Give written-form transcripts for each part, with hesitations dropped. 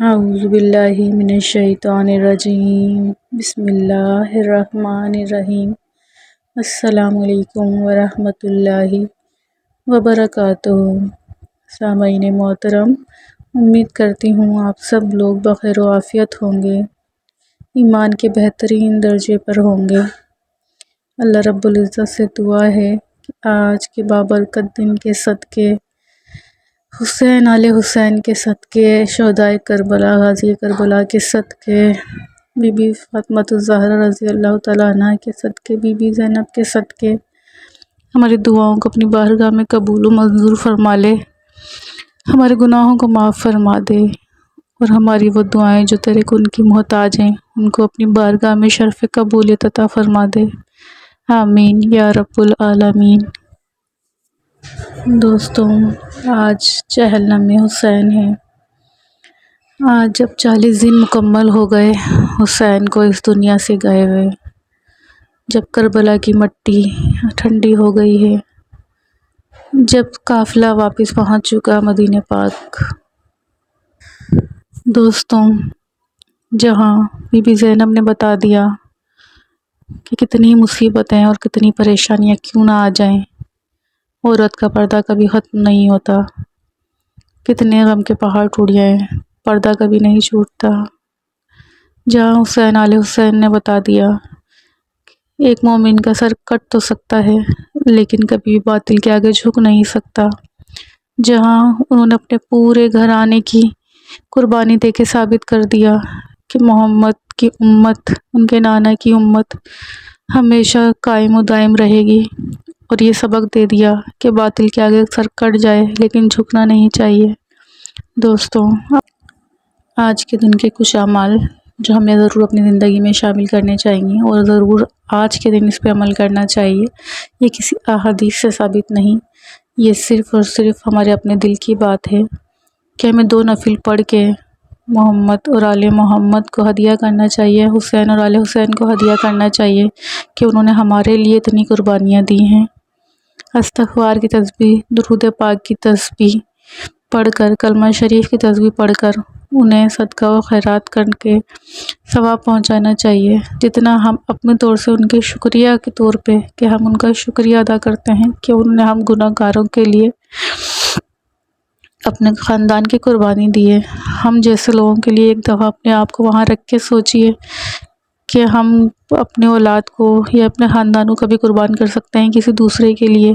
اعوذ باللہ من الشیطان الرجیم بسم اللہ الرحمن الرحیم۔ السلام علیکم ورحمۃ اللہ وبرکاتہ۔ سامعین محترم، امید کرتی ہوں آپ سب لوگ بخیر و عافیت ہوں گے، ایمان کے بہترین درجے پر ہوں گے۔ اللہ رب العزت سے دعا ہے کہ آج کے بابرکت دن کے صدقے، حسین آل حسین کے صدقے، شہدائے کربلا، غازی کربلا کے صدقے، بی بی فاطمہ الزہرا رضی اللہ تعالیٰ عنہ کے صدقے، بی بی زینب کے صدقے ہماری دعاؤں کو اپنی بارگاہ میں قبول و منظور فرما لے، ہمارے گناہوں کو معاف فرما دے، اور ہماری وہ دعائیں جو تیرے کو ان کی محتاج ہیں ان کو اپنی بارگاہ میں شرف قبولیت عطا فرما دے، آمین یا رب العالمین۔ دوستوں، آج چہلم حسین ہے۔ آج جب 40 دن مکمل ہو گئے حسین کو اس دنیا سے گئے ہوئے، جب کربلا کی مٹی ٹھنڈی ہو گئی ہے، جب قافلہ واپس پہنچ چکا مدینہ پاک۔ دوستوں، جہاں بی بی زینب نے بتا دیا کہ کتنی مصیبتیں اور کتنی پریشانیاں کیوں نہ آ جائیں، عورت کا پردہ کبھی ختم نہیں ہوتا، کتنے غم کے پہاڑ ٹوٹ جائیں پردہ کبھی نہیں چھوٹتا۔ جہاں حسین آل حسین نے بتا دیا ایک مومن کا سر کٹ تو سکتا ہے لیکن کبھی باطل کے آگے جھک نہیں سکتا، جہاں انہوں نے اپنے پورے گھرانے کی قربانی دے کے ثابت کر دیا کہ محمد کی امت، ان کے نانا کی امت ہمیشہ قائم و دائم رہے گی، اور یہ سبق دے دیا کہ باطل کے آگے سر کٹ جائے لیکن جھکنا نہیں چاہیے۔ دوستوں، آج کے دن کے کچھ اعمال جو ہمیں ضرور اپنی زندگی میں شامل کرنے چاہیے اور ضرور آج کے دن اس پہ عمل کرنا چاہیے، یہ کسی احادیث سے ثابت نہیں، یہ صرف اور صرف ہمارے اپنے دل کی بات ہے کہ ہمیں 2 نفل پڑھ کے محمد اور آل محمد کو ہدیہ کرنا چاہیے، حسین اور آل حسین کو ہدیہ کرنا چاہیے کہ انہوں نے ہمارے لیے اتنی قربانیاں دی ہیں۔ استغفار کی تسبیح، درود پاک کی تسبیح پڑھ کر، کلمہ شریف کی تسبیح پڑھ کر انہیں صدقہ و خیرات کر کے ثواب پہنچانا چاہیے، جتنا ہم اپنے طور سے ان کے شکریہ کے طور پہ کہ ہم ان کا شکریہ ادا کرتے ہیں کہ انہوں نے ہم گناہ گاروں کے لیے اپنے خاندان کی قربانی دی ہے۔ ہم جیسے لوگوں کے لیے ایک دفعہ اپنے آپ کو وہاں رکھ کے سوچئے کہ ہم اپنے اولاد کو یا اپنے خاندانوں کو بھی قربان کر سکتے ہیں کسی دوسرے کے لیے،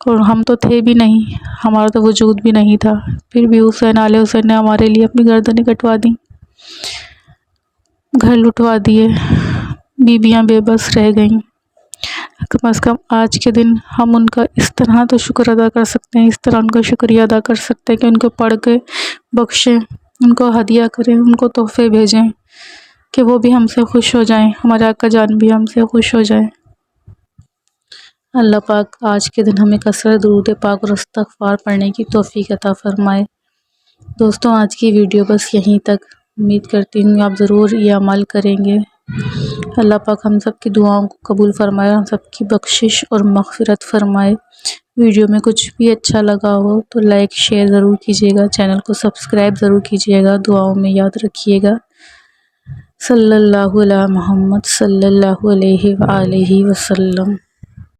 اور ہم تو تھے بھی نہیں، ہمارا تو وجود بھی نہیں تھا، پھر بھی حسین آل حسین نے ہمارے لیے اپنی گردنیں کٹوا دیں، گھر لٹوا دیے، بیویاں بے بس رہ گئیں۔ کم از کم آج کے دن ہم ان کا اس طرح تو شکر ادا کر سکتے ہیں، اس طرح ان کا شکریہ ادا کر سکتے ہیں کہ ان کو پڑھ کے بخشیں، ان کو ہدیہ کریں، ان کو تحفے بھیجیں کہ وہ بھی ہم سے خوش ہو جائیں، ہمارے آقا جان بھی ہم سے خوش ہو جائیں۔ اللہ پاک آج کے دن ہمیں کثرت درود پاک اور استغفار پڑھنے کی توفیق عطا فرمائے۔ دوستوں، آج کی ویڈیو بس یہیں تک، امید کرتی ہوں آپ ضرور یہ عمل کریں گے۔ اللہ پاک ہم سب کی دعاؤں کو قبول فرمائے، ہم سب کی بخشش اور مغفرت فرمائے۔ ویڈیو میں کچھ بھی اچھا لگا ہو تو لائک شیئر ضرور کیجیے گا، چینل کو سبسکرائب ضرور کیجیے گا، دعاؤں میں یاد رکھیے گا۔ صلی اللہ علی محمد صلی اللہ علیہ وآلہ وسلم۔